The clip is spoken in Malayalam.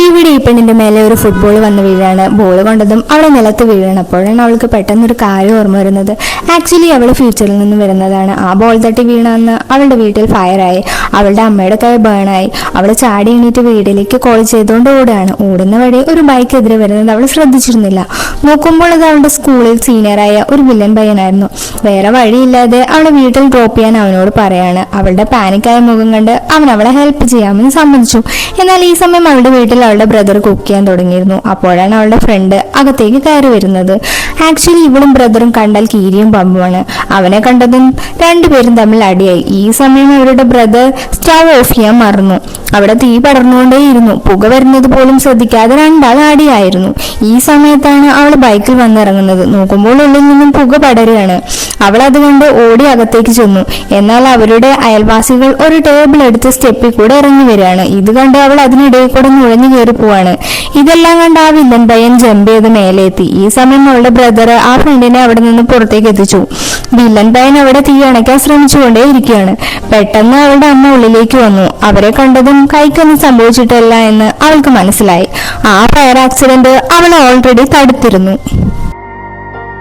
ഇവിടെ ഈ പെണ്ണിന്റെ മേലെ ഒരു ഫുട്ബോൾ വന്ന് വീഴാണ്. ബോൾ കൊണ്ടതും അവളെ നിലത്ത് വീഴാണ്. അപ്പോഴാണ് അവൾക്ക് പെട്ടെന്നൊരു കാര്യം ഓർമ്മ വരുന്നത്. ആക്ച്വലി അവൾ ഫ്യൂച്ചറിൽ നിന്ന് വരുന്നതാണ്. ആ ബോൾ തട്ടി വീണാന്ന് അവളുടെ വീട്ടിൽ ഫയറായി. അവളുടെ അമ്മയുടെ കൈ ബേണായി. അവൾ ചാടി എണീറ്റ് വീട്ടിലേക്ക് കോൾ ചെയ്തുകൊണ്ട് ഓടുകയാണ്. ഓടുന്ന വഴി ഒരു ബൈക്ക് എതിരെ വരുന്നത് അവൾ ശ്രദ്ധിച്ചിരുന്നില്ല. നോക്കുമ്പോൾ അത് അവളുടെ സ്കൂളിൽ സീനിയറായ ഒരു വില്ലൻ പയ്യനായിരുന്നു. വേറെ വഴിയില്ലാതെ അവളെ വീട്ടിൽ ഡ്രോപ്പ് ചെയ്യാൻ അവനോട് പറയാണ്. അവളുടെ പാനിക്കായ മുഖം കണ്ട് അവൻ അവളെ ഹെൽപ്പ് ചെയ്യാമെന്ന് സമ്മതിച്ചു. എന്നാൽ ഈ സമയം അവളുടെ വീട്ടിൽ അവളുടെ ബ്രദർ കുക്ക് ചെയ്യാൻ തുടങ്ങിയിരുന്നു. അപ്പോഴാണ് അവളുടെ ഫ്രണ്ട് അകത്തേക്ക് കയറി വരുന്നത്. ആക്ച്വലി ഇവളും ബ്രദറും കണ്ടാൽ കീരിയും പമ്പുമാണ്. അവനെ കണ്ടതും രണ്ടുപേരും തമ്മിൽ അടിയായി. ഈ സമയം അവരുടെ ബ്രദർ സ്റ്റവ് ഓഫ് ചെയ്യാൻ മറന്നു. അവിടെ തീ പടർന്നുകൊണ്ടേയിരുന്നു. പുക വരുന്നത് പോലും ശ്രദ്ധിക്കാതെ രണ്ടാൾ അടിയായിരുന്നു. ഈ സമയത്താണ് അവൾ ബൈക്കിൽ വന്നിറങ്ങുന്നത്. നോക്കുമ്പോൾ ഉള്ളിൽ നിന്നും പുക പടരുകയാണ്. അവൾ അതുകൊണ്ട് ഓടി അകത്തേക്ക് ചെന്നു. എന്നാൽ അവരുടെ അയൽവാസികൾ ഒരു ടേബിൾ എടുത്ത് സ്റ്റെപ്പിൽ കൂടെ ഇറങ്ങി വരികയാണ്. ഇത് കണ്ട് അവൾ അതിനിടയിൽ കൂടെ നുഴഞ്ഞു കയറി പോവാണ്. ഇതെല്ലാം കണ്ട് ആ വില്ലൻ പയ്യൻ ജമ്പ് ചെയ്ത് മേലെത്തി. ഈ സമയം അവളുടെ ബ്രദർ ആ ഫ്രണ്ടിനെ അവിടെ നിന്ന് പുറത്തേക്ക് എത്തിച്ചു. വില്ലൻ പയ്യൻ അവിടെ തീ അണയ്ക്കാൻ ശ്രമിച്ചുകൊണ്ടേ ഇരിക്കുകയാണ്. പെട്ടെന്ന് അവളുടെ അമ്മ ഉള്ളിലേക്ക് വന്നു. അവരെ കണ്ടതും കൈക്കൊന്നും സംഭവിച്ചിട്ടില്ല എന്ന് അവൾക്ക് മനസ്സിലായി. ആ ഫയർ ആക്സിഡന്റ് അവൾ ഓൾറെഡി തടുത്തിരുന്നു.